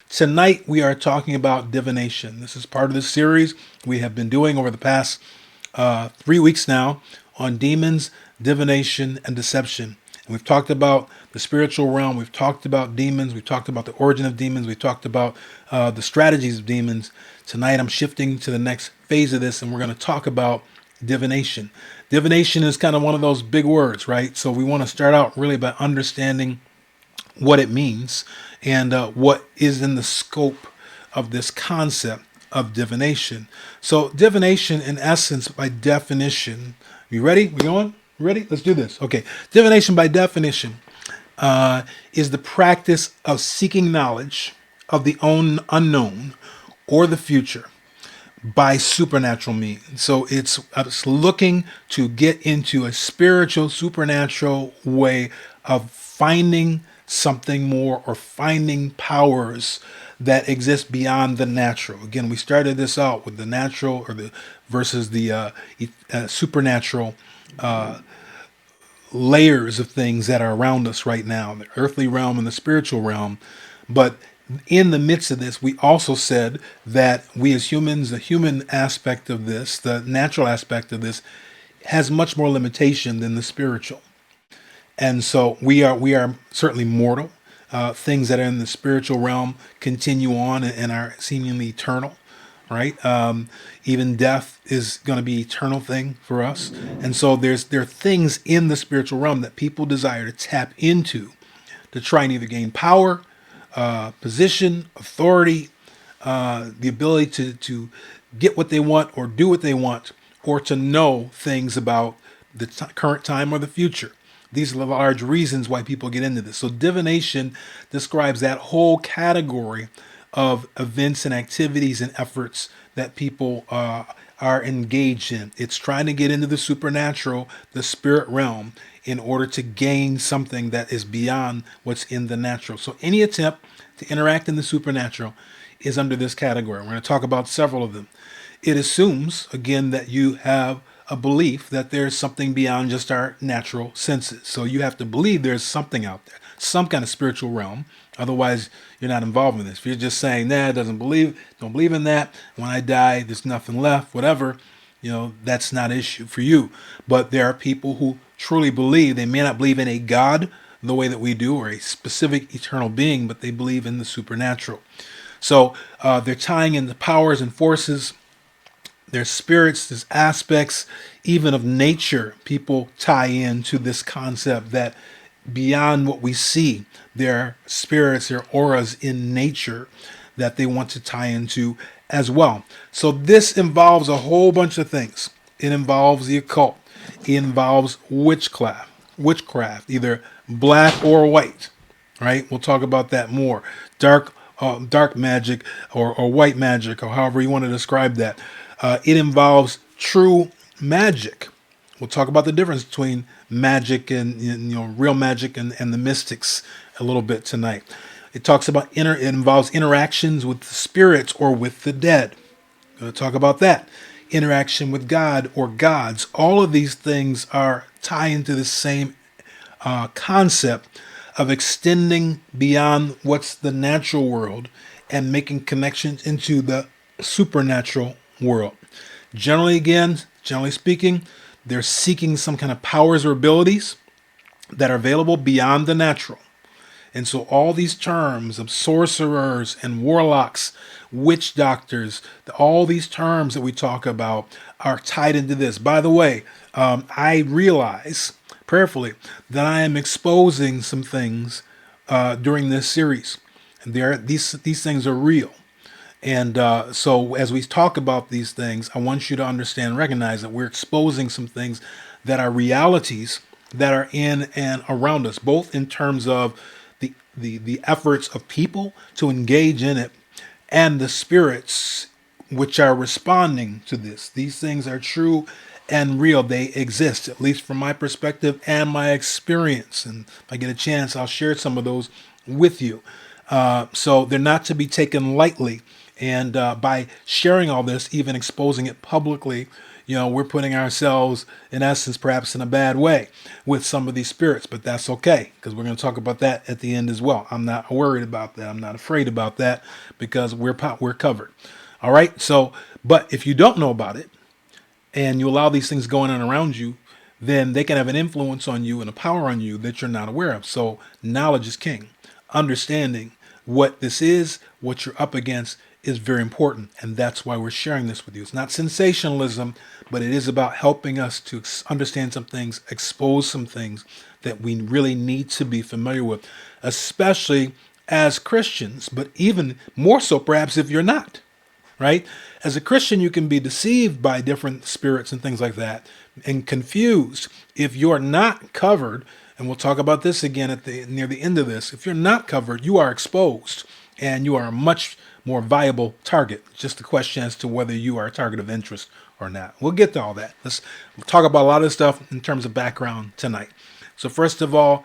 Tonight we are talking about divination. This is part of the series we have been doing over the past 3 weeks now on demons, divination, and deception. And we've talked about the spiritual realm. We've talked about demons. We've talked about the origin of demons. We've talked about the strategies of demons. Tonight I'm shifting to the next phase of this, and we're going to talk about divination. Divination is kind of one of those big words, right? So we want to start out really by understanding what it means and what is in the scope of this concept of divination. So, divination, in essence, by definition, you ready? We going? Ready? Let's do this. Okay. Divination, by definition, is the practice of seeking knowledge of the unknown or the future by supernatural means. So it's looking to get into a spiritual, supernatural way of finding something more or finding powers that exist beyond the natural. Again, we started this out with the natural or the versus the supernatural layers of things that are around us right now, the earthly realm and the spiritual realm. But in the midst of this, we also said that we as humans, the human aspect of this, the natural aspect of this, has much more limitation than the spiritual. And so we are certainly mortal. Things that are in the spiritual realm continue on and are seemingly eternal, right? Even death is going to be an eternal thing for us. And so there are things in the spiritual realm that people desire to tap into to try and either gain power, position, authority, the ability to get what they want or do what they want, or to know things about the current time or the future. These are the large reasons why people get into this. So, divination describes that whole category of events and activities and efforts that people are engaged in. It's trying to get into the supernatural, the spirit realm, in order to gain something that is beyond what's in the natural. So, any attempt to interact in the supernatural is under this category. We're going to talk about several of them. It assumes, again, that you have a belief that there's something beyond just our natural senses. So you have to believe there's something out there, some kind of spiritual realm. Otherwise, you're not involved in this. If you're just saying, nah, don't believe in that. When I die, there's nothing left, whatever, that's not an issue for you. But there are people who truly believe. They may not believe in a God the way that we do or a specific eternal being, but they believe in the supernatural. So they're tying in the powers and forces, there's spirits, there's aspects, even of nature. People tie into this concept that beyond what we see, there are spirits, there are auras in nature that they want to tie into as well. So this involves a whole bunch of things. It involves the occult. It involves witchcraft, either black or white. Right? We'll talk about that more. Dark magic or white magic, or however you want to describe that. It involves true magic. We'll talk about the difference between magic and real magic and the mystics a little bit tonight. It talks about it involves interactions with the spirits or with the dead. Going to talk about that. Interaction with God or gods. All of these things are tied into the same concept of extending beyond what's the natural world and making connections into the supernatural world. Generally speaking, they're seeking some kind of powers or abilities that are available beyond the natural. And so all these terms of sorcerers and warlocks, witch doctors, all these terms that we talk about are tied into this. By the way, I realize prayerfully that I am exposing some things during this series. And these things are real. And so, as we talk about these things, I want you to understand, recognize that we're exposing some things that are realities that are in and around us, both in terms of the efforts of people to engage in it and the spirits which are responding to this. These things are true and real. They exist, at least from my perspective and my experience. And if I get a chance, I'll share some of those with you. So they're not to be taken lightly. And by sharing all this, even exposing it publicly, we're putting ourselves, in essence, perhaps in a bad way with some of these spirits, but that's okay because we're going to talk about that at the end as well. I'm not worried about that. I'm not afraid about that because we're covered. All right. So, but if you don't know about it, and you allow these things going on around you, then they can have an influence on you and a power on you that you're not aware of. So knowledge is king. Understanding what this is, what you're up against, is very important. And that's why we're sharing this with you. It's not sensationalism, but it is about helping us to understand some things, expose some things that we really need to be familiar with, especially as Christians, but even more so perhaps if you're not, right? As a Christian, you can be deceived by different spirits and things like that and confused if you're not covered. And we'll talk about this again at the near the end of this. If you're not covered, you are exposed and you are a much more viable target. Just a question as to whether you are a target of interest or not. We'll get to all that. We'll talk about a lot of stuff in terms of background tonight. So first of all,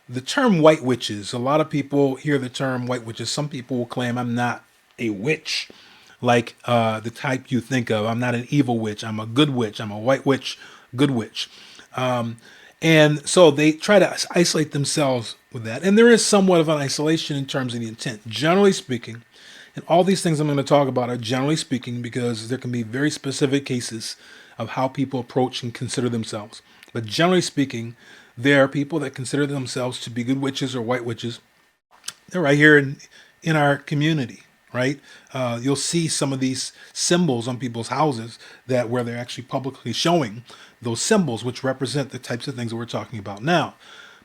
the term white witches. A lot of people hear the term white witches. Some people will claim I'm not a witch like the type you think of. I'm not an evil witch. I'm a good witch. I'm a white witch, good witch. And so they try to isolate themselves with that. And there is somewhat of an isolation in terms of the intent. Generally speaking, and all these things I'm going to talk about are generally speaking because there can be very specific cases of how people approach and consider themselves. But generally speaking, there are people that consider themselves to be good witches or white witches. They're right here in our community, right? You'll see some of these symbols on people's houses that where they're actually publicly showing those symbols, which represent the types of things that we're talking about now.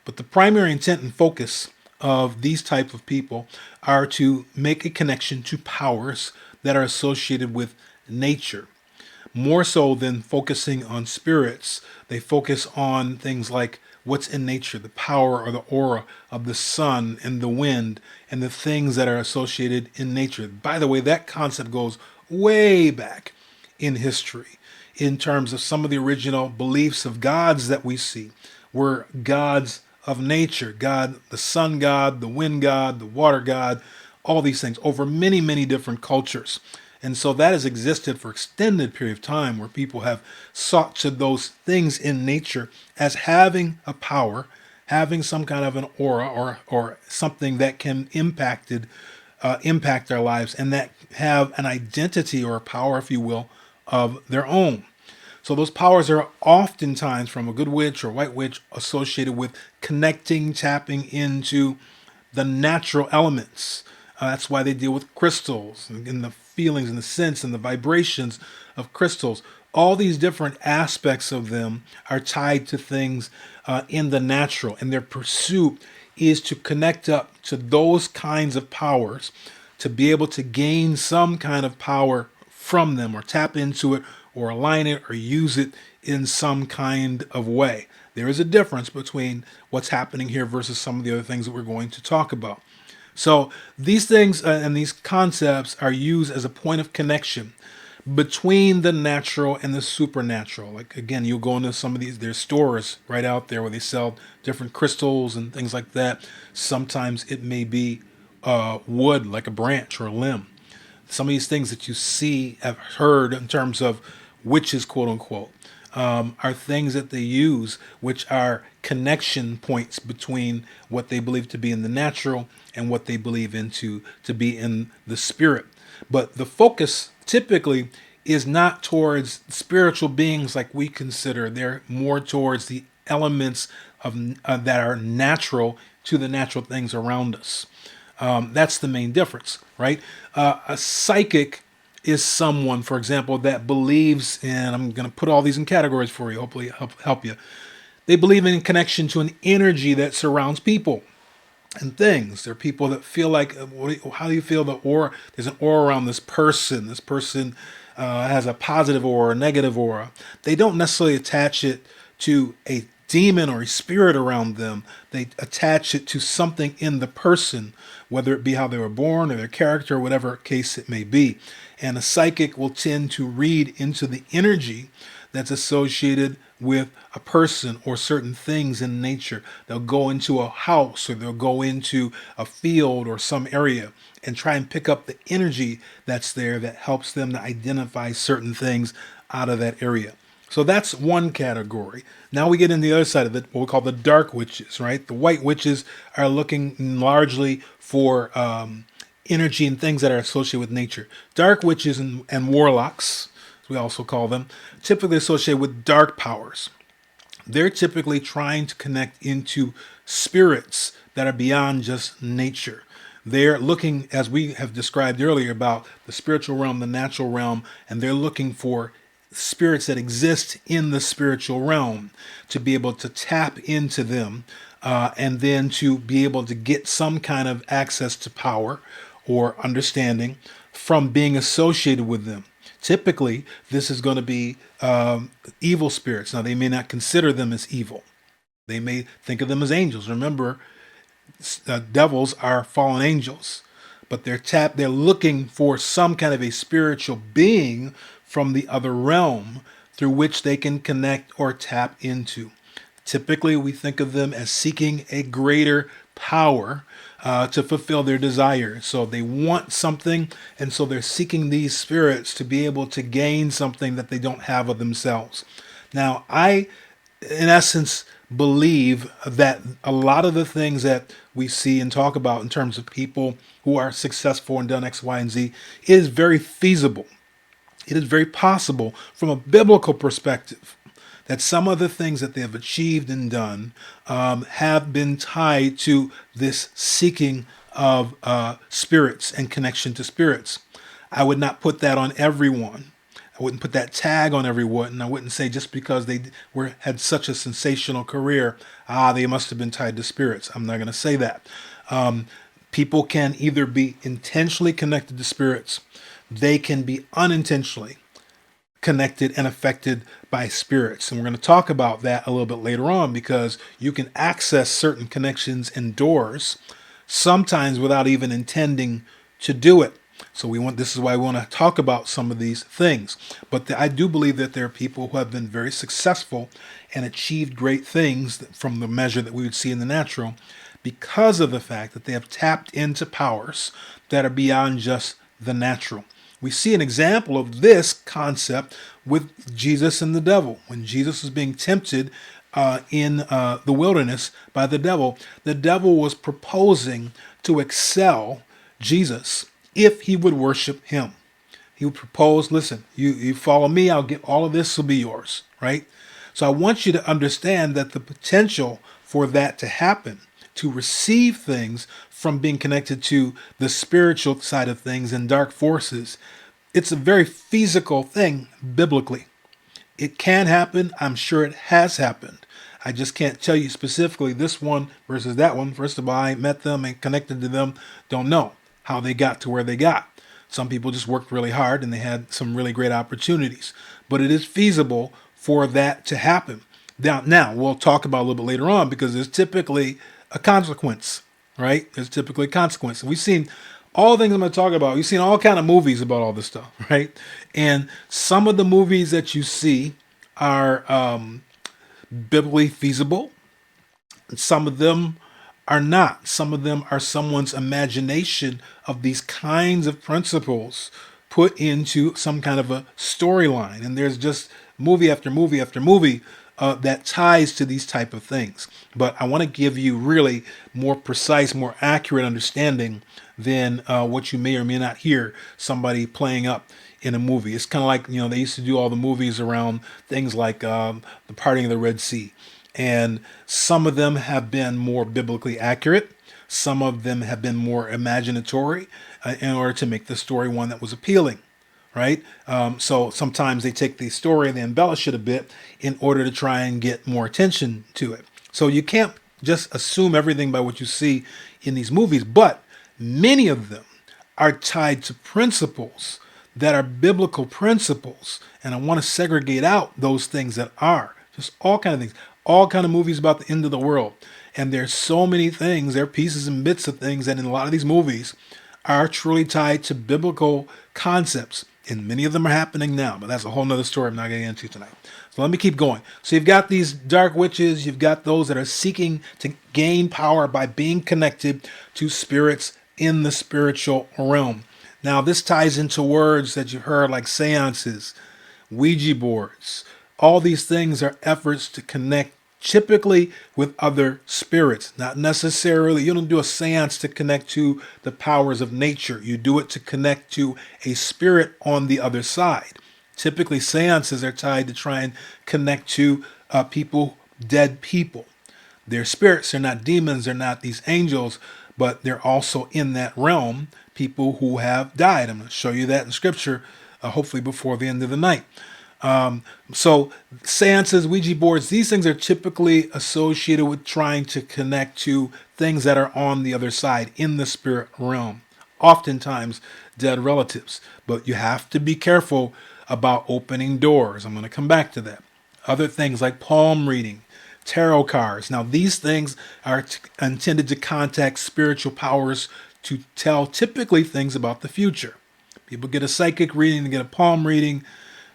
But the primary intent and focus of these type of people are to make a connection to powers that are associated with nature. More so than focusing on spirits, they focus on things like what's in nature, the power or the aura of the sun and the wind and the things that are associated in nature. By the way, that concept goes way back in history in terms of some of the original beliefs of gods that we see were gods of nature. God, the sun god, the wind god, the water god, all these things over many, many different cultures. And so that has existed for extended period of time where people have sought to those things in nature as having a power, having some kind of an aura or something that can impact our lives and that have an identity or a power, if you will, of their own. So those powers are oftentimes from a good witch or white witch associated with connecting, tapping into the natural elements. That's why they deal with crystals and the feelings and the sense and the vibrations of crystals. All these different aspects of them are tied to things in the natural, and their pursuit is to connect up to those kinds of powers to be able to gain some kind of power from them or tap into it or align it or use it in some kind of way. There is a difference between what's happening here versus some of the other things that we're going to talk about. So these things and these concepts are used as a point of connection between the natural and the supernatural. Like again, you'll go into some of these, there's stores right out there where they sell different crystals and things like that. Sometimes it may be wood, like a branch or a limb. Some of these things that you see, have heard in terms of witches, quote unquote, are things that they use, which are connection points between what they believe to be in the natural and what they believe into to be in the spirit. But the focus typically is not towards spiritual beings like we consider. They're more towards the elements of that are natural to the natural things around us. That's the main difference, right? A psychic is someone, for example, that believes in, I'm going to put all these in categories for you, hopefully help you. They believe in connection to an energy that surrounds people and things. There are people that feel like, how do you feel the aura? There's an aura around this person. This person has a positive aura, a negative aura. They don't necessarily attach it to a demon or a spirit around them. They attach it to something in the person, whether it be how they were born or their character, or whatever case it may be. And a psychic will tend to read into the energy that's associated with a person or certain things in nature. They'll go into a house or they'll go into a field or some area and try and pick up the energy that's there that helps them to identify certain things out of that area. So that's one category. Now we get in the other side of it, what we call the dark witches, right? The white witches are looking largely for energy and things that are associated with nature. Dark witches and warlocks, as we also call them, typically associated with dark powers. They're typically trying to connect into spirits that are beyond just nature. They're looking, as we have described earlier, about the spiritual realm, the natural realm, and they're looking for spirits that exist in the spiritual realm to be able to tap into them, and then to be able to get some kind of access to power or understanding from being associated with them. Typically, this is going to be evil spirits. Now, they may not consider them as evil. They may think of them as angels. Remember, devils are fallen angels, but they're looking for some kind of a spiritual being from the other realm through which they can connect or tap into. Typically, we think of them as seeking a greater power to fulfill their desires. So they want something, and so they're seeking these spirits to be able to gain something that they don't have of themselves. Now, in essence, believe that a lot of the things that we see and talk about in terms of people who are successful and done X, Y, and Z is very feasible. It is very possible from a biblical perspective that some of the things that they have achieved and done have been tied to this seeking of spirits and connection to spirits. I would not put that on everyone. I wouldn't put that tag on everyone, and I wouldn't say just because they had such a sensational career, they must have been tied to spirits. I'm not going to say that. People can either be intentionally connected to spirits, they can be unintentionally connected and affected by spirits. And we're going to talk about that a little bit later on, because you can access certain connections and doors sometimes without even intending to do it. So this is why we want to talk about some of these things. But I do believe that there are people who have been very successful and achieved great things from the measure that we would see in the natural, because of the fact that they have tapped into powers that are beyond just the natural. We see an example of this concept with Jesus and the devil. When Jesus was being tempted in the wilderness by the devil was proposing to excel Jesus if he would worship him. He would propose, listen, you follow me, I'll get all of this will be yours, right? So I want you to understand that the potential for that to happen, to receive things from being connected to the spiritual side of things and dark forces, it's a very physical thing biblically. It can happen. I'm sure it has happened. I just can't tell you specifically this one versus that one. First of all, I ain't met them and connected to them. Don't know how they got to where they got. Some people just worked really hard and they had some really great opportunities. But it is feasible for that to happen. Now we'll talk about a little bit later on, because there's typically a consequence, right? There's typically a consequence. We've seen all the things I'm going to talk about. You've seen all kind of movies about all this stuff, right? And some of the movies that you see are biblically feasible. Some of them are not. Some of them are someone's imagination of these kinds of principles put into some kind of a storyline. And there's just movie after movie after movie that ties to these type of things. But I want to give you really more precise, more accurate understanding than what you may or may not hear somebody playing up in a movie. It's kind of like, they used to do all the movies around things like the parting of the Red Sea. And some of them have been more biblically accurate. Some of them have been more imaginatory in order to make the story one that was appealing, right? So sometimes they take the story and they embellish it a bit in order to try and get more attention to it. So you can't just assume everything by what you see in these movies, but many of them are tied to principles that are biblical principles. And I want to segregate out those things that are just all kind of things, all kind of movies about the end of the world. And there's so many things, there are pieces and bits of things that in a lot of these movies are truly tied to biblical concepts. And many of them are happening now, but that's a whole nother story I'm not getting into tonight. So let me keep going. So you've got these dark witches, you've got those that are seeking to gain power by being connected to spirits in the spiritual realm. Now this ties into words that you've heard like seances, Ouija boards, All these things are efforts to connect typically with other spirits. Not necessarily, you don't do a seance to connect to the powers of nature. You do it to connect to a spirit on the other side. Typically, seances are tied to try and connect to people, dead people. They're spirits, they're not demons, they're not these angels, but they're also in that realm, people who have died. I'm going to show you that in scripture, hopefully before the end of the night. So seances, Ouija boards, these things are typically associated with trying to connect to things that are on the other side in the spirit realm, oftentimes dead relatives. But you have to be careful about opening doors. I'm going to come back to that. Other things like palm reading, tarot cards. Now, these things are intended to contact spiritual powers to tell typically things about the future. People get a psychic reading, they get a palm reading,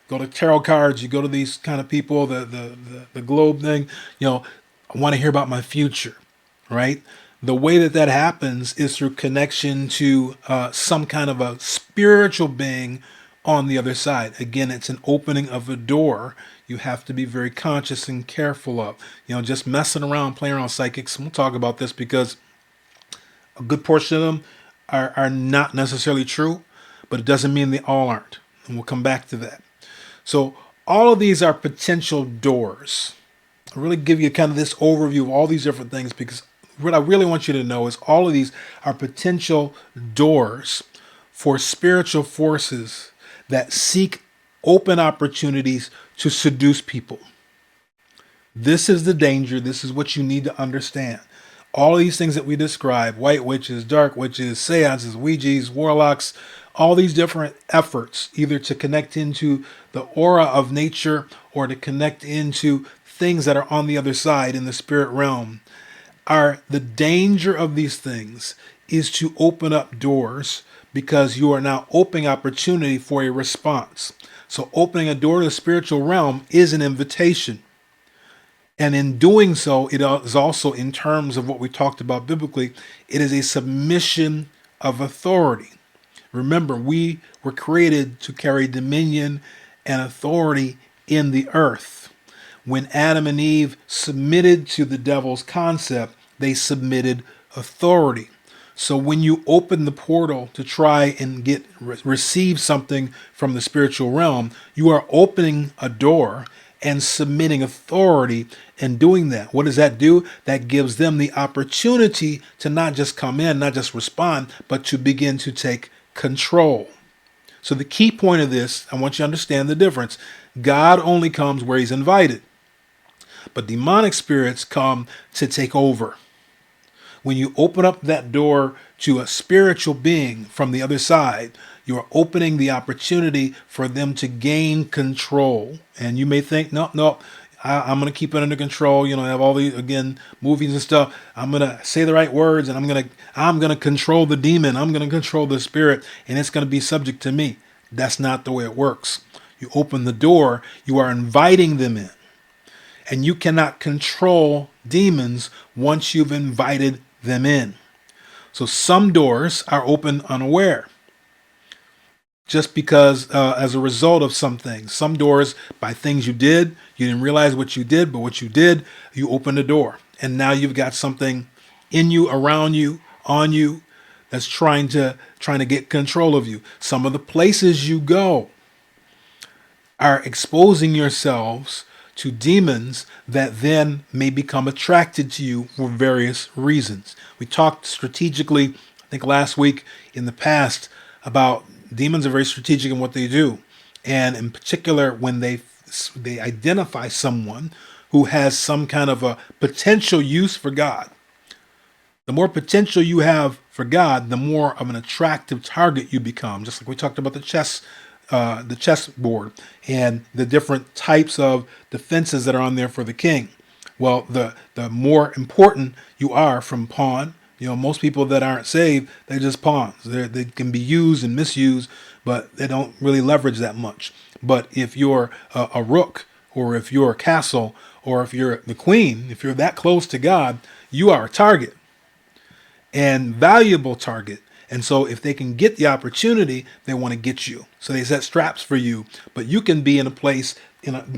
go to tarot cards, you go to these kind of people, the globe thing, I want to hear about my future, right? The way that happens is through connection to some kind of a spiritual being on the other side. Again, it's an opening of a door you have to be very conscious and careful of. Just messing around, playing around with psychics. We'll talk about this because a good portion of them are not necessarily true, but it doesn't mean they all aren't. And we'll come back to that. So all of these are potential doors. I'll really give you kind of this overview of all these different things because what I really want you to know is all of these are potential doors for spiritual forces that seek open opportunities to seduce people. This is the danger. This is what you need to understand. All these things that we describe, white witches, dark witches, seances, Ouijas, warlocks, all these different efforts, either to connect into the aura of nature or to connect into things that are on the other side in the spirit realm, are the danger of these things is to open up doors because you are now opening opportunity for a response. So opening a door to the spiritual realm is an invitation. And in doing so, it is also in terms of what we talked about biblically, it is a submission of authority. Remember, we were created to carry dominion and authority in the earth. When Adam and Eve submitted to the devil's concept, they submitted authority. So when you open the portal to try and receive something from the spiritual realm, you are opening a door and submitting authority and doing that. What does that do? That gives them the opportunity to not just come in, not just respond, but to begin to take control. So the key point of this, I want you to understand the difference. God only comes where he's invited, but demonic spirits come to take over. When you open up that door to a spiritual being from the other side, you are opening the opportunity for them to gain control. And you may think, no, I'm going to keep it under control. I have all these, again, movies and stuff. I'm going to say the right words and I'm going to control the demon. I'm going to control the spirit and it's going to be subject to me. That's not the way it works. You open the door, you are inviting them in. And you cannot control demons once you've invited them in. So some doors are open unaware, just because as a result of some things. Some doors by things you did, you didn't realize what you did, but what you did, you opened the door. And now you've got something in you, around you, on you, that's trying to get control of you. Some of the places you go are exposing yourselves to demons that then may become attracted to you for various reasons. We talked strategically, I think last week in the past, about demons are very strategic in what they do. And in particular, when they identify someone who has some kind of a potential use for God. The more potential you have for God, the more of an attractive target you become. Just like we talked about the chessboard and the different types of defenses that are on there for the king. Well, the more important you are from pawn, most people that aren't saved, they're just pawns. They can be used and misused, but they don't really leverage that much. But if you're a rook, or if you're a castle, or if you're the queen, if you're that close to God, you are a target and valuable target. And so if they can get the opportunity, they want to get you. So they set traps for you. But you can be in a place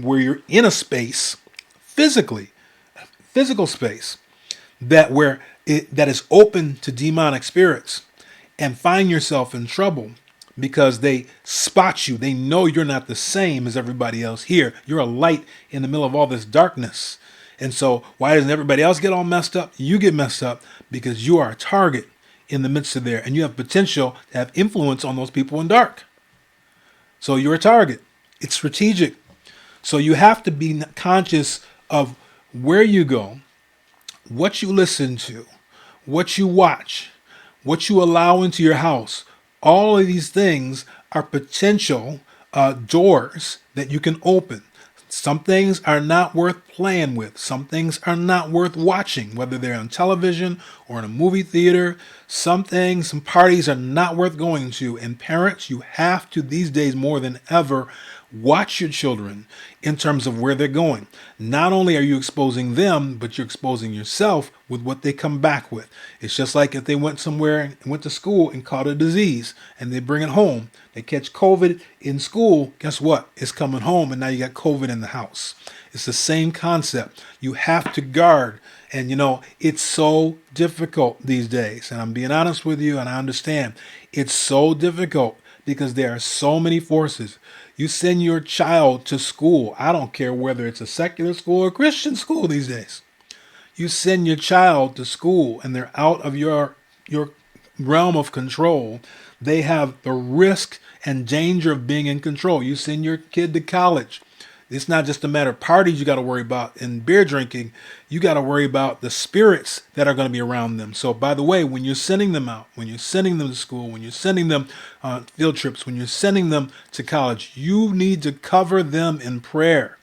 where you're in a space physically, physical space that is open to demonic spirits, and find yourself in trouble because they spot you. They know you're not the same as everybody else here. You're a light in the middle of all this darkness. And so why doesn't everybody else get all messed up? You get messed up because you are a target in the midst of there, and you have potential to have influence on those people in dark. So you're a target. It's strategic. So you have to be conscious of where you go, what you listen to, what you watch, what you allow into your house. All of these things are potential doors that you can open. Some things are not worth playing with. Some things are not worth watching, whether they're on television or in a movie theater. Some things, some parties are not worth going to. And parents, you have to, these days more than ever, watch your children in terms of where they're going. Not only are you exposing them, but you're exposing yourself with what they come back with. It's just like if they went somewhere and went to school and caught a disease and they bring it home. They catch COVID in school. Guess what? It's coming home, and now you got COVID in the house. It's the same concept. You have to guard. And it's so difficult these days. And I'm being honest with you, and I understand. It's so difficult because there are so many forces. You send your child to school. I don't care whether it's a secular school or Christian school these days. You send your child to school and they're out of your realm of control. They have the risk and danger of being in control. You send your kid to college. It's not just a matter of parties you got to worry about and beer drinking. You got to worry about the spirits that are going to be around them. So, by the way, when you're sending them out, when you're sending them to school, when you're sending them field trips, when you're sending them to college, you need to cover them in prayer,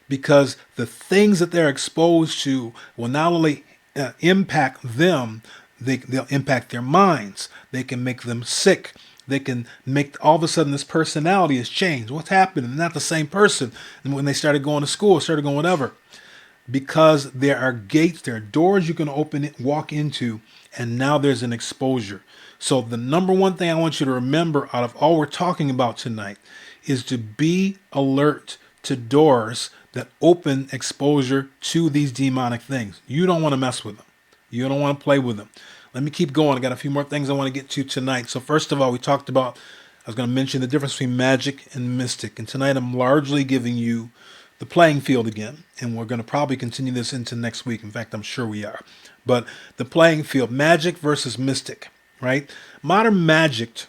because the things that they're exposed to will not only impact them, they'll impact their minds. They can make them sick. They can make all of a sudden this personality has changed. What's happened? They're not the same person. And when they started going to school, started going whatever, because there are gates, there are doors you can open it, walk into, and now there's an exposure. So the number one thing I want you to remember out of all we're talking about tonight is to be alert to doors that open exposure to these demonic things. You don't want to mess with them. You don't want to play with them. Let me keep going. I got a few more things I want to get to tonight. So first of all, we talked about, I was going to mention the difference between magic and mystic. And tonight I'm largely giving you the playing field again. And we're going to probably continue this into next week. In fact, I'm sure we are. But the playing field, magic versus mystic, right? Modern magic,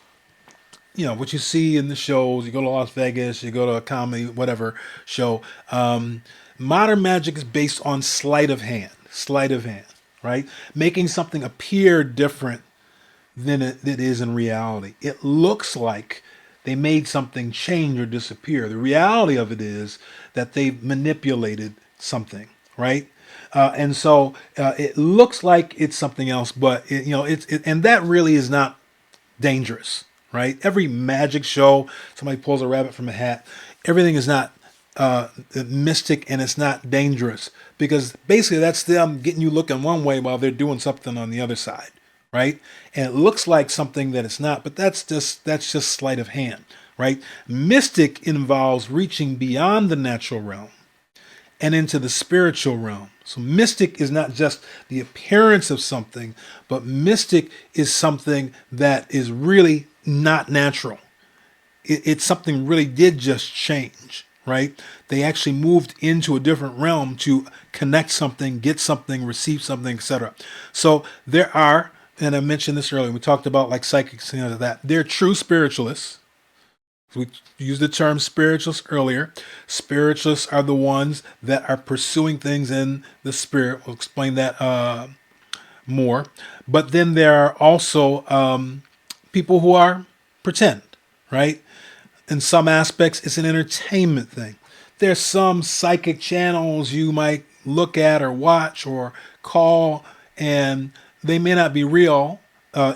what you see in the shows, you go to Las Vegas, you go to a comedy, whatever show. Modern magic is based on sleight of hand, right? Making something appear different than it is in reality. It looks like they made something change or disappear. The reality of it is that they've manipulated something, right? And so it looks like it's something else, but and that really is not dangerous, right? Every magic show, somebody pulls a rabbit from a hat. Everything is not mystic, and it's not dangerous, because basically that's them getting you looking one way while they're doing something on the other side, right? And it looks like something that it's not, but that's just sleight of hand, right? Mystic involves reaching beyond the natural realm and into the spiritual realm. So mystic is not just the appearance of something, but mystic is something that is really not natural. It's something really did just change, right? They actually moved into a different realm to connect something, get something, receive something, etc. So there are, and I mentioned this earlier, we talked about like psychics and that. They're true spiritualists. We used the term spiritualists earlier. Spiritualists are the ones that are pursuing things in the spirit. We'll explain that more. But then there are also people who are pretend, right? In some aspects, it's an entertainment thing. There's some psychic channels you might look at or watch or call, and they may not be real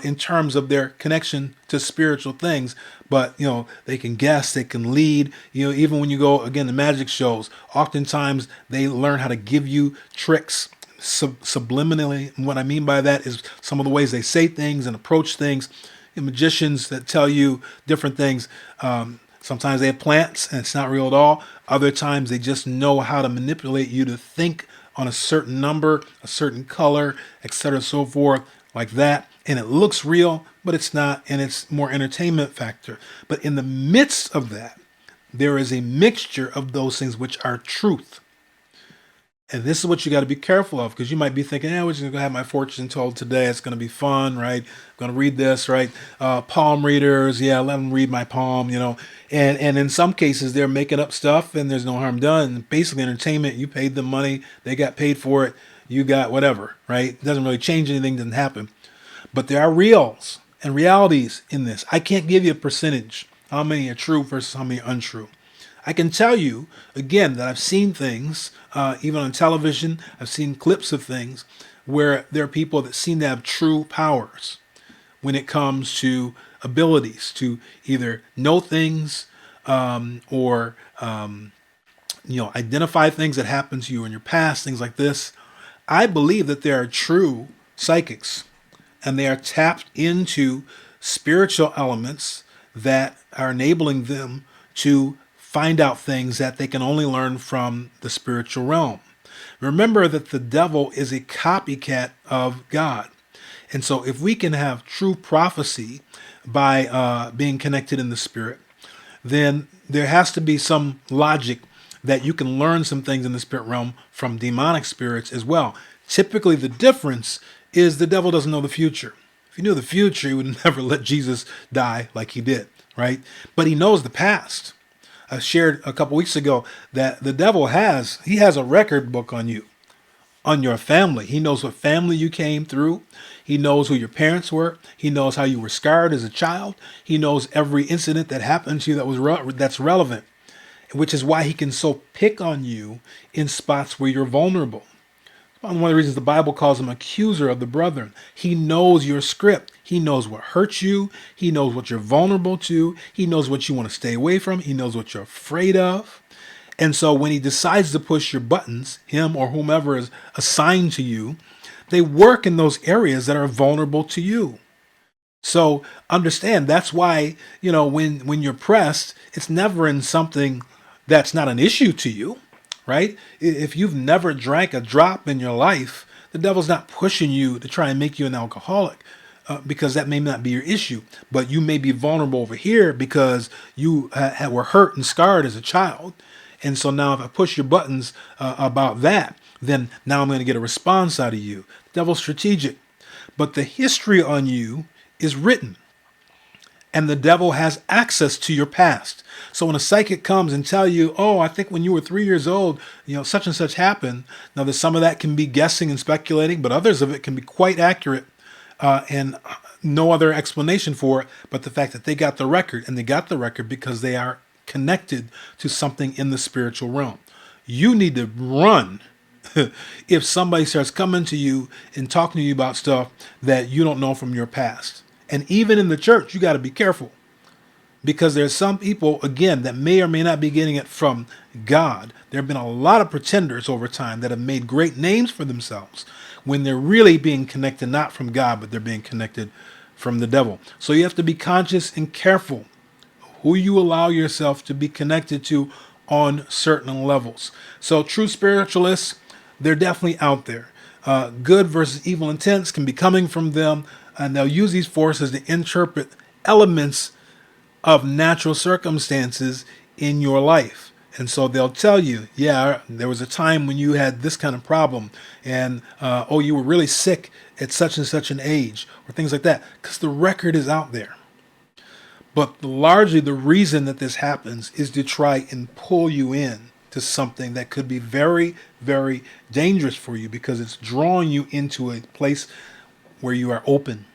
in terms of their connection to spiritual things, but they can guess, they can lead. Even when you go again to magic shows, oftentimes they learn how to give you tricks. subliminally. And what I mean by that is some of the ways they say things and approach things. And magicians that tell you different things. Sometimes they have plants and it's not real at all. Other times they just know how to manipulate you to think on a certain number, a certain color, etc., so forth, like that. And it looks real, but it's not, and it's more entertainment factor. But in the midst of that, there is a mixture of those things which are truth. And this is what you got to be careful of, because you might be thinking, yeah, we're just going to have my fortune told today. It's going to be fun, right? I'm going to read this, right? Palm readers, yeah, let them read my palm, And in some cases, they're making up stuff and there's no harm done. Basically, entertainment, you paid them money, they got paid for it, you got whatever, right? It doesn't really change anything, doesn't happen. But there are reals and realities in this. I can't give you a percentage, how many are true versus how many are untrue. I can tell you, again, that I've seen things, even on television, I've seen clips of things where there are people that seem to have true powers when it comes to abilities to either know things or identify things that happened to you in your past, things like this. I believe that there are true psychics and they are tapped into spiritual elements that are enabling them to find out things that they can only learn from the spiritual realm. Remember that the devil is a copycat of God. And so if we can have true prophecy by being connected in the spirit, then there has to be some logic that you can learn some things in the spirit realm from demonic spirits as well. Typically, the difference is the devil doesn't know the future. If he knew the future, he would never let Jesus die like he did, right? But he knows the past. I shared a couple weeks ago that the devil has a record book on you, on your family. He knows what family you came through. He knows who your parents were. He knows how you were scarred as a child. He knows every incident that happened to you that's relevant, which is why he can so pick on you in spots where you're vulnerable. One of the reasons the Bible calls him accuser of the brethren. He knows your script. He knows what hurts you. He knows what you're vulnerable to. He knows what you want to stay away from. He knows what you're afraid of. And so when he decides to push your buttons, him or whomever is assigned to you, they work in those areas that are vulnerable to you. So understand that's why, when you're pressed, it's never in something that's not an issue to you, right? If you've never drank a drop in your life, the devil's not pushing you to try and make you an alcoholic. Because that may not be your issue, but you may be vulnerable over here because you were hurt and scarred as a child. And so now if I push your buttons about that, then now I'm going to get a response out of you. Devil's strategic. But the history on you is written. And the devil has access to your past. So when a psychic comes and tell you, oh, I think when you were 3 years old, such and such happened. Now, there's some of that can be guessing and speculating, but others of it can be quite accurate and no other explanation for it but the fact that they got the record. And they got the record because they are connected to something in the spiritual realm. You need to run if somebody starts coming to you and talking to you about stuff that you don't know from your past. And even in the church, you got to be careful because there's some people, again, that may or may not be getting it from God. There have been a lot of pretenders over time that have made great names for themselves when they're really being connected not from God, but they're being connected from the devil. So you have to be conscious and careful who you allow yourself to be connected to on certain levels. So true spiritualists, they're definitely out there. Good versus evil intents can be coming from them, and they'll use these forces to interpret elements of natural circumstances in your life. And so they'll tell you, yeah, there was a time when you had this kind of problem, and you were really sick at such and such an age, or things like that, because the record is out there. But largely the reason that this happens is to try and pull you in to something that could be very, very dangerous for you because it's drawing you into a place where you are open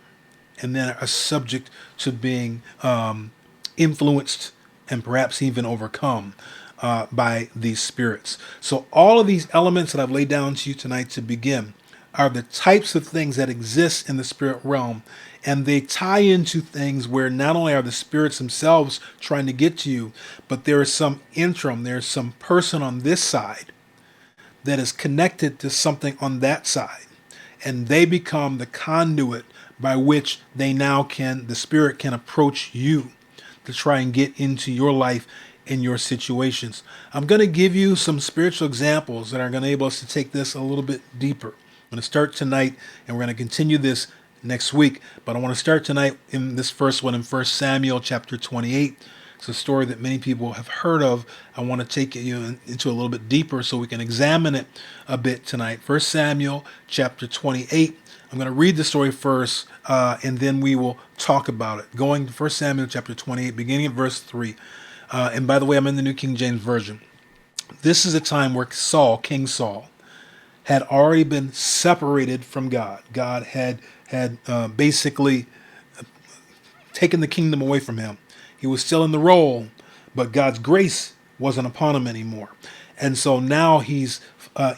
and then are subject to being influenced and perhaps even overcome by these spirits. So all of these elements that I've laid down to you tonight to begin are the types of things that exist in the spirit realm, and they tie into things where not only are the spirits themselves trying to get to you, but there is some interim, there's some person on this side that is connected to something on that side. And they become the conduit by which the Spirit can approach you to try and get into your life and your situations. I'm going to give you some spiritual examples that are going to enable us to take this a little bit deeper. I'm going to start tonight and we're going to continue this next week. But I want to start tonight in this first one in 1 Samuel chapter 28. It's a story that many people have heard of. I want to take you into a little bit deeper so we can examine it a bit tonight. 1 Samuel chapter 28. I'm going to read the story first, and then we will talk about it. Going to 1 Samuel chapter 28, beginning at verse 3. And by the way, I'm in the New King James Version. This is a time where King Saul, had already been separated from God. God had basically taken the kingdom away from him. He was still in the role, but God's grace wasn't upon him anymore. And so now he's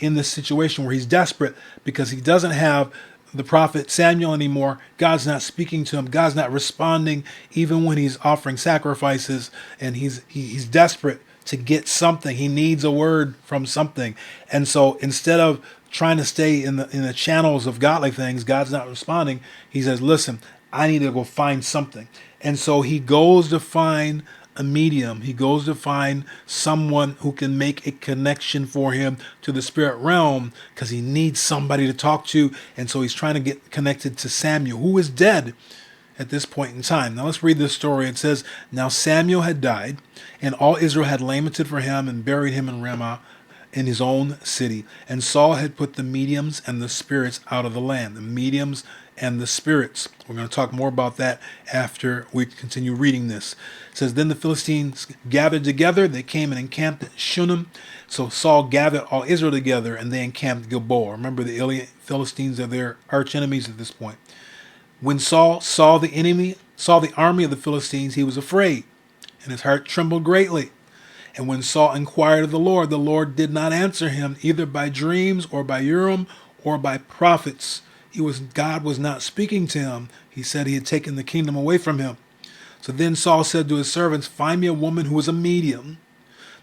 in this situation where he's desperate because he doesn't have the prophet Samuel anymore. God's not speaking to him. God's not responding even when he's offering sacrifices, and he's desperate to get something. He needs a word from something. And so instead of trying to stay in the channels of godly things, God's not responding. He says, listen, I need to go find something. And so he goes to find a medium. He goes to find someone who can make a connection for him to the spirit realm because he needs somebody to talk to. And so he's trying to get connected to Samuel, who is dead at this point in time. Now let's read this story. It says, now Samuel had died, and all Israel had lamented for him and buried him in Ramah in his own city. And Saul had put the mediums and the spirits out of the land. The mediums and the spirits. We're going to talk more about that after we continue reading this. It says, then the Philistines gathered together. They came and encamped at Shunem. So Saul gathered all Israel together, and they encamped at Gilboa. Remember, the Philistines are their arch enemies at this point. When Saul saw the army of the Philistines, he was afraid, and his heart trembled greatly. And when Saul inquired of the Lord did not answer him, either by dreams or by Urim or by prophets. God was not speaking to him. He said he had taken the kingdom away from him. So then Saul said to his servants, find me a woman who is a medium,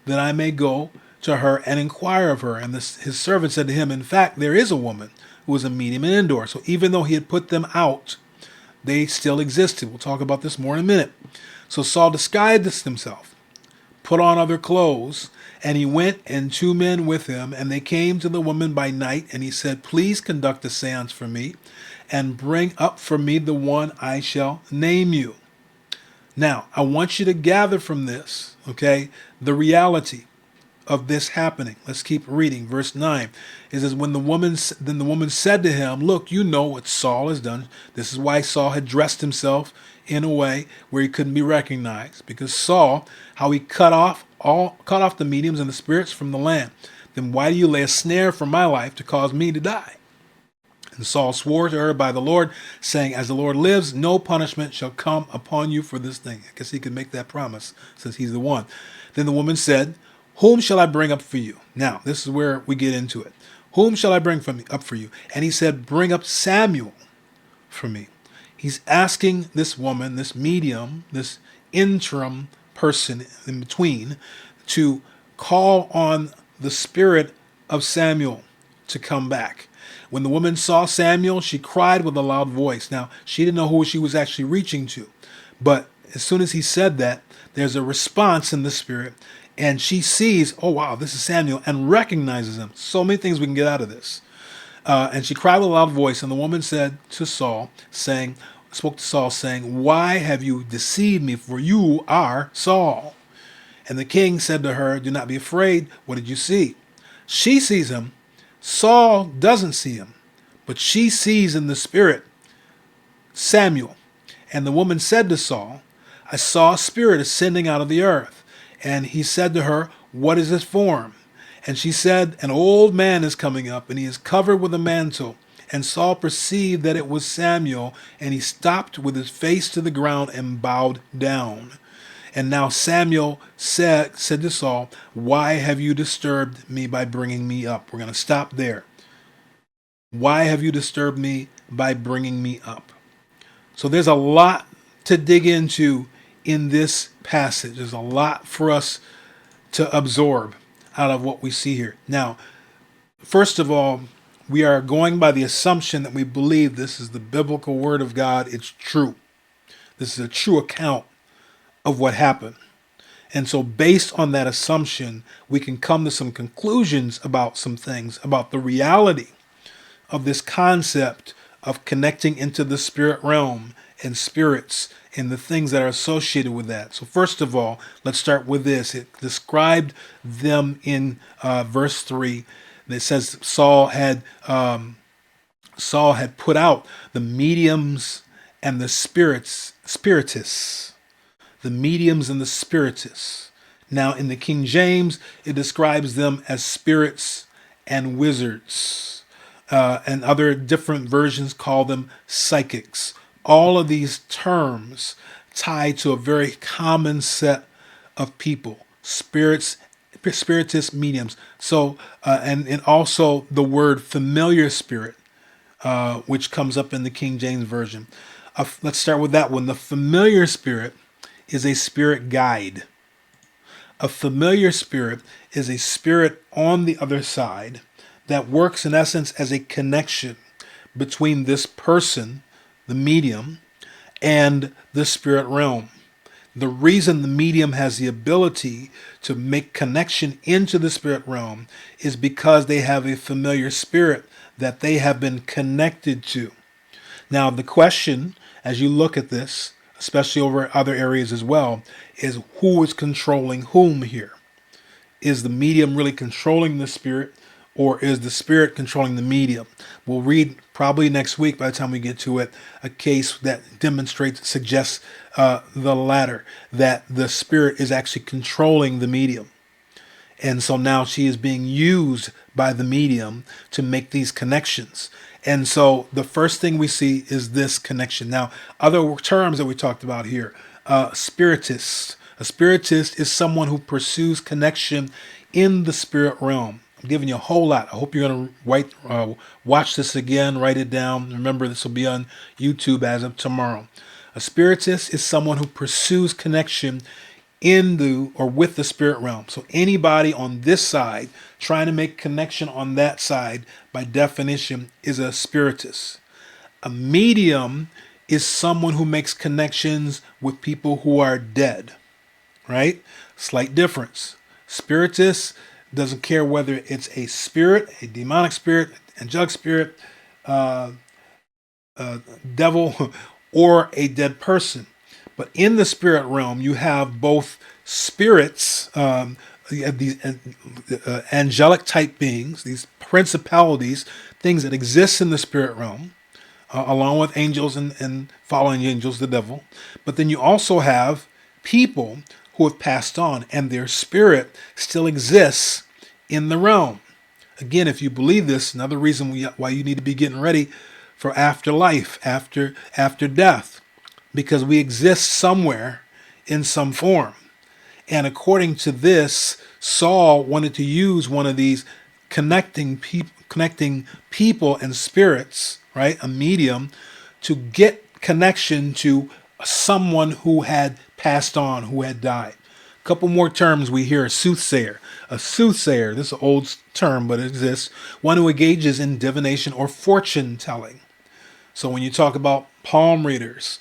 that I may go to her and inquire of her. And his servant said to him, in fact, there is a woman who is a medium in Endor. So even though he had put them out, they still existed. We'll talk about this more in a minute. So Saul disguised himself, put on other clothes, and he went and 2 men with him, and they came to the woman by night, and he said, please conduct a seance for me, and bring up for me the one I shall name you. Now, I want you to gather from this, okay, the reality of this happening. Let's keep reading. Verse 9. It says, then the woman said to him, look, you know what Saul has done. This is why Saul had dressed himself in a way where he couldn't be recognized, because Saul, how he cut off the mediums and the spirits from the land. Then why do you lay a snare for my life to cause me to die? And Saul swore to her by the Lord, saying, as the Lord lives, no punishment shall come upon you for this thing. I guess he could make that promise, since he's the one. Then the woman said, whom shall I bring up for you? Now, this is where we get into it. Whom shall I bring up for you? And he said, bring up Samuel for me. He's asking this woman, this medium, this interim person in between, to call on the spirit of Samuel to come back. When the woman saw Samuel, she cried with a loud voice. Now, she didn't know who she was actually reaching to. But as soon as he said that, there's a response in the spirit. And she sees, oh, wow, this is Samuel, and recognizes him. So many things we can get out of this. And she cried with a loud voice. And the woman spoke to Saul, saying, why have you deceived me? For you are Saul. And the king said to her, do not be afraid. What did you see? She sees him. Saul doesn't see him, but she sees in the spirit Samuel. And the woman said to Saul, I saw a spirit ascending out of the earth. And he said to her, what is this form? And she said, an old man is coming up, and he is covered with a mantle. And Saul perceived that it was Samuel, and he stopped with his face to the ground and bowed down. And now Samuel said to Saul, why have you disturbed me by bringing me up? We're going to stop there. Why have you disturbed me by bringing me up? So there's a lot to dig into in this passage. There's a lot for us to absorb out of what we see here. Now, First of all, we are going by the assumption that we believe this is the biblical word of God. It's true. This is a true account of what happened. And so, based on that assumption, we can come to some conclusions about some things, about the reality of this concept of connecting into the spirit realm and spirits and the things that are associated with that. So, first of all, let's start with this. It described them in verse 3. That says Saul had put out the mediums and the spiritists, the mediums and the spiritists. Now, in the King James, it describes them as spirits and wizards, and other different versions call them psychics. All of these terms tie to a very common set of people: spiritist mediums. So, and also the word familiar spirit, which comes up in the King James Version. Let's start with that one. The familiar spirit is a spirit guide. A familiar spirit is a spirit on the other side that works in essence as a connection between this person, the medium, and the spirit realm. The reason the medium has the ability to make connection into the spirit realm is because they have a familiar spirit that they have been connected to. Now, the question, as you look at this, especially over other areas as well, is who is controlling whom here? Is the medium really controlling the spirit, or is the spirit controlling the medium? We'll read probably next week, by the time we get to it, a case that demonstrates, suggests the latter, that the spirit is actually controlling the medium. And so now she is being used by the medium to make these connections. And so the first thing we see is this connection. Now, other terms that we talked about here, spiritist. A spiritist is someone who pursues connection in the spirit realm. I'm giving you a whole lot. I hope you're going to watch this again, write it down. Remember, this will be on YouTube as of tomorrow. A spiritist is someone who pursues connection in the or with the spirit realm. So anybody on this side trying to make connection on that side, by definition, is a spiritist. A medium is someone who makes connections with people who are dead, right? Slight difference. Spiritist doesn't care whether it's a spirit, a demonic spirit, angelic spirit, devil, or a dead person. But in the spirit realm, you have both spirits, you have these angelic type beings, these principalities, things that exist in the spirit realm, along with angels and fallen angels, the devil. But then you also have people who have passed on, and their spirit still exists in the realm. Again, if you believe this, another reason why you need to be getting ready for afterlife, after death, because we exist somewhere in some form. And according to this, Saul wanted to use one of these connecting people and spirits, right, a medium, to get connection to someone who had passed on, who had died. A couple more terms we hear: soothsayer. A soothsayer, this is an old term, but it exists. One who engages in divination or fortune telling. So when you talk about palm readers,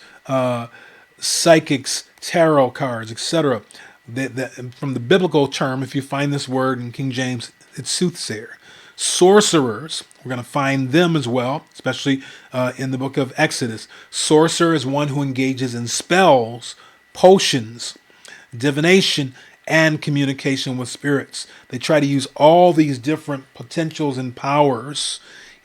psychics, tarot cards, etc., from the biblical term, if you find this word in King James, it's soothsayer. Sorcerers, we're going to find them as well, especially in the book of Exodus. Sorcerer is one who engages in spells, potions, divination, and communication with spirits. They try to use all these different potentials and powers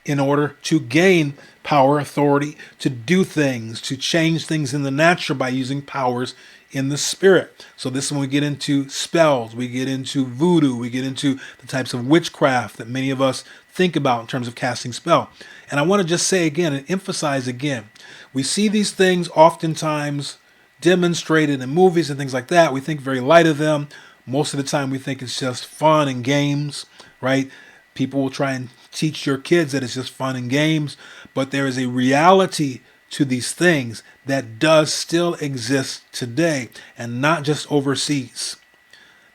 in order to gain power, authority, to do things, to change things in the natural by using powers in the spirit. So this is when we get into spells, we get into voodoo, we get into the types of witchcraft that many of us think about in terms of casting spell. And I want to just say again and emphasize again, we see these things oftentimes demonstrated in movies and things like that. We think very light of them. Most of the time we think it's just fun and games, right? People will try and teach your kids that it's just fun and games, but there is a reality to these things that does still exist today, and not just overseas.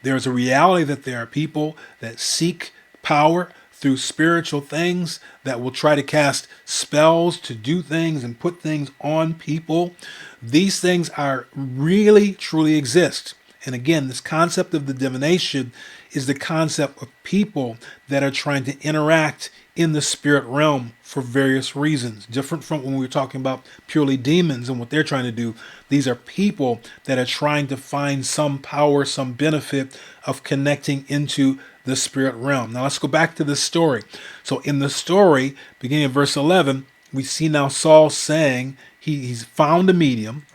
There is a reality that there are people that seek power through spiritual things that will try to cast spells to do things and put things on people. These things are really, truly exist. And again, this concept of the divination is the concept of people that are trying to interact in the spirit realm for various reasons. Different from when we were talking about purely demons and what they're trying to do. These are people that are trying to find some power, some benefit of connecting into the spirit realm. Now let's go back to this story. So in the story, beginning of verse 11, we see now Saul saying he's found a medium,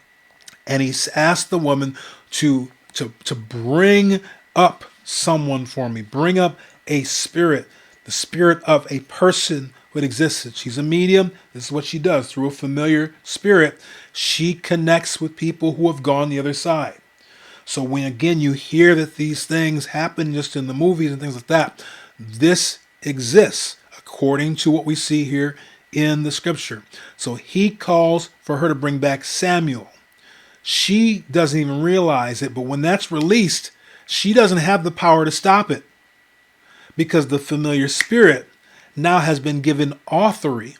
and he's asked the woman to bring up someone for me, bring up a spirit, the spirit of a person who had existed. She's a medium. This is what she does. Through a familiar spirit, she connects with people who have gone the other side. So when again you hear that these things happen just in the movies and things like that, this exists according to what we see here in the scripture. So he calls for her to bring back Samuel. She doesn't even realize it, but when that's released, she doesn't have the power to stop it, because the familiar spirit now has been given authorization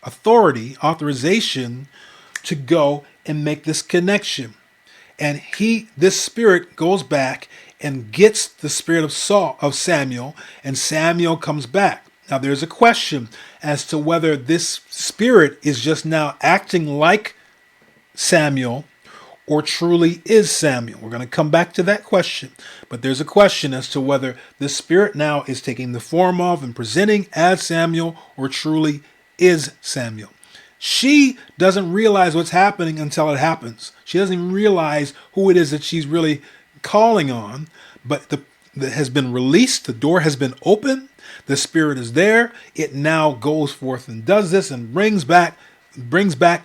to go and make this connection. And this spirit goes back and gets the spirit of Samuel, and Samuel comes back. Now there's a question as to whether this spirit is just now acting like Samuel or truly is Samuel. We're going to come back to that question. But there's a question as to whether the spirit now is taking the form of and presenting as Samuel or truly is Samuel. She doesn't realize what's happening until it happens. She doesn't even realize who it is that she's really calling on. But that has been released. The door has been opened. The spirit is there. It now goes forth and does this and brings back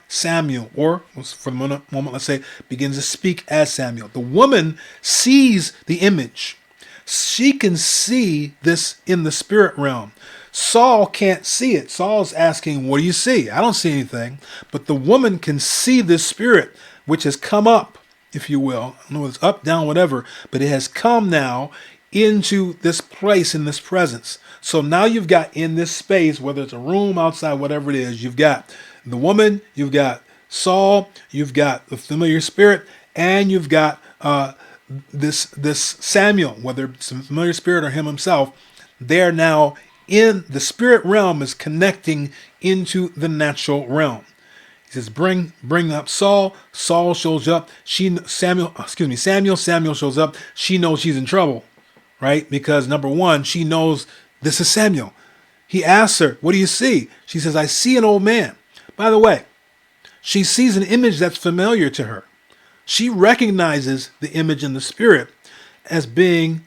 Samuel, or for the moment, let's say, begins to speak as Samuel. The woman sees the image. She can see this in the spirit realm. Saul can't see it. Saul's asking, what do you see? I don't see anything. But the woman can see this spirit, which has come up, if you will. I don't know whether it's up, down, whatever, but it has come now into this place, in this presence. So now you've got in this space, whether it's a room, outside, whatever it is, you've got the woman, you've got Saul, you've got the familiar spirit, and you've got this Samuel, whether it's a familiar spirit or him himself. They're now in the spirit realm, is connecting into the natural realm. He says, bring up Saul. Saul shows up. Samuel shows up. She knows she's in trouble, right? Because number one, she knows this is Samuel. He asks her, what do you see? She says, I see an old man. By the way, she sees an image that's familiar to her. She recognizes the image in the spirit as being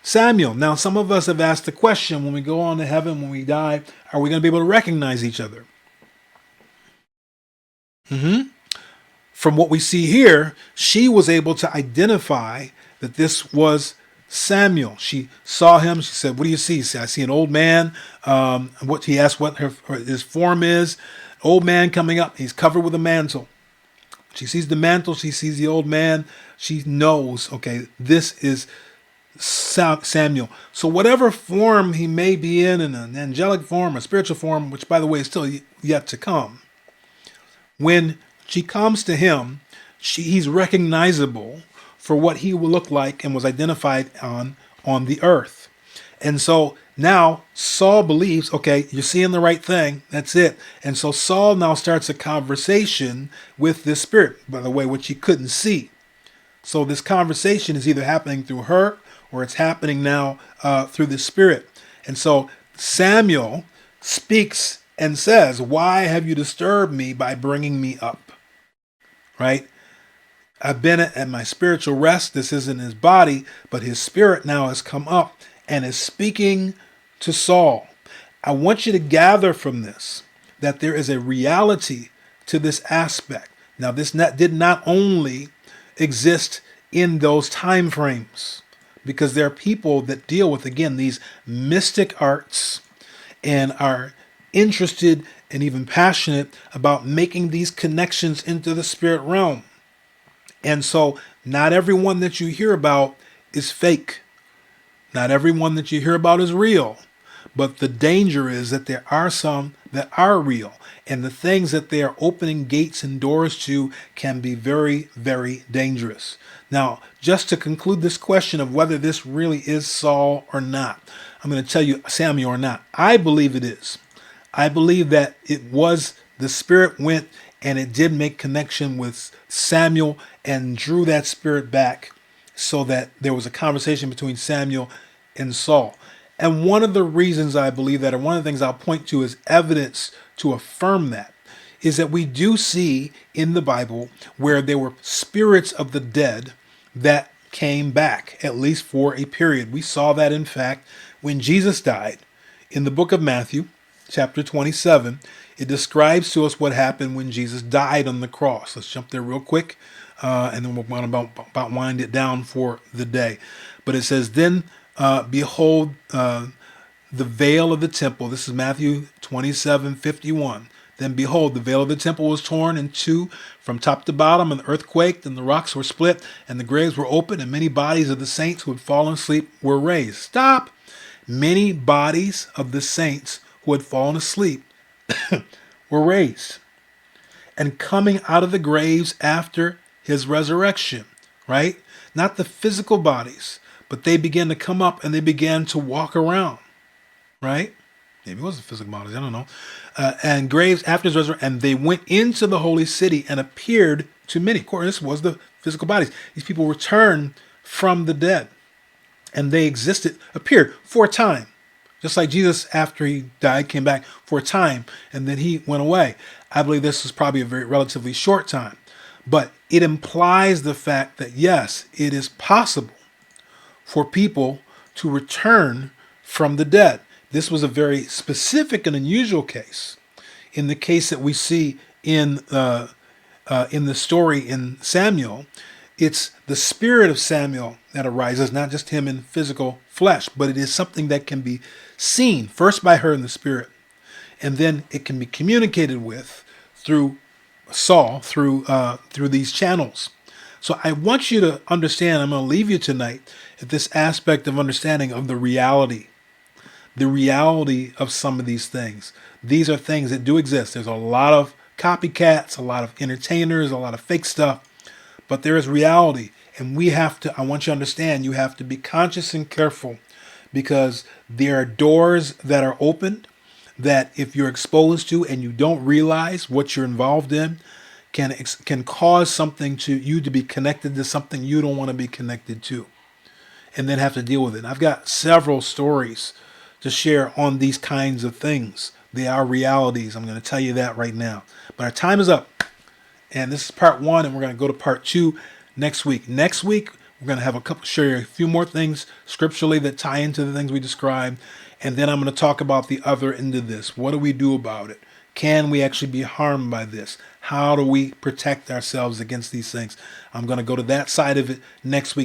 Samuel. Now, some of us have asked the question, when we go on to heaven, when we die, are we going to be able to recognize each other? From what we see here, she was able to identify that this was Samuel. She saw him. She said, what do you see? She said, I see an old man. He asked what his form is. Old man coming up. He's covered with a mantle. She sees the mantle. She sees the old man. She knows, okay, this is Samuel. So whatever form he may be in an angelic form, a spiritual form, which by the way is still yet to come, when she comes to him, he's recognizable for what he will look like and was identified on the earth. And so now Saul believes, okay, you're seeing the right thing. That's it. And so Saul now starts a conversation with this spirit, by the way, which he couldn't see. So this conversation is either happening through her or it's happening now through the spirit. And so Samuel speaks and says, why have you disturbed me by bringing me up? Right? I've been at my spiritual rest. This isn't his body, but his spirit now has come up and is speaking to Saul. I want you to gather from this that there is a reality to this aspect. Now, this did not only exist in those time frames, because there are people that deal with, again, these mystic arts and are interested and even passionate about making these connections into the spirit realm. And so not everyone that you hear about is fake. Not everyone that you hear about is real. But the danger is that there are some that are real, and the things that they are opening gates and doors to can be very, very dangerous. Now, just to conclude this question of whether this really is Saul or not, I'm going to tell you Samuel or not. I believe it is. I believe that it was the Spirit went and it did make connection with Samuel and drew that spirit back so that there was a conversation between Samuel and Saul. And one of the reasons I believe that, or one of the things I'll point to as evidence to affirm that, is that we do see in the Bible where there were spirits of the dead that came back, at least for a period. We saw that, in fact, when Jesus died. In the book of Matthew, chapter 27, it describes to us what happened when Jesus died on the cross. Let's jump there real quick, and then we'll want about wind it down for the day. But it says, then behold, the veil of the temple. This is Matthew 27:51. Then behold, the veil of the temple was torn in two from top to bottom, and the earth quaked, and the rocks were split, and the graves were opened, and many bodies of the saints who had fallen asleep were raised. Stop! Many bodies of the saints who had fallen asleep were raised, and coming out of the graves after his resurrection, right? Not the physical bodies, but they began to come up and they began to walk around, right? Maybe it was the physical bodies, I don't know. And graves after his resurrection, and they went into the holy city and appeared to many. Of course, this was the physical bodies. These people returned from the dead, and they appeared for a time. Just like Jesus, after he died, came back for a time, and then he went away. I believe this was probably a very relatively short time. But it implies the fact that, yes, it is possible for people to return from the dead. This was a very specific and unusual case. In the case that we see in the story in Samuel, it's the spirit of Samuel that arises, not just him in physical flesh, but it is something that can be seen first by her in the spirit, and then it can be communicated with through Saul, through these channels. So I want you to understand, I'm going to leave you tonight at this aspect of understanding of the reality of some of these things. These are things that do exist. There's a lot of copycats, a lot of entertainers, a lot of fake stuff, but there is reality. And I want you to understand, you have to be conscious and careful, because there are doors that are opened that if you're exposed to and you don't realize what you're involved in, can cause something to you to be connected to something you don't want to be connected to, and then have to deal with it. And I've got several stories to share on these kinds of things. They are realities. I'm going to tell you that right now. But our time is up. And this is part one, and we're going to go to part two next week. Next week, we're going to have share a few more things scripturally that tie into the things we described. And then I'm going to talk about the other end of this. What do we do about it? Can we actually be harmed by this? How do we protect ourselves against these things? I'm going to go to that side of it next week.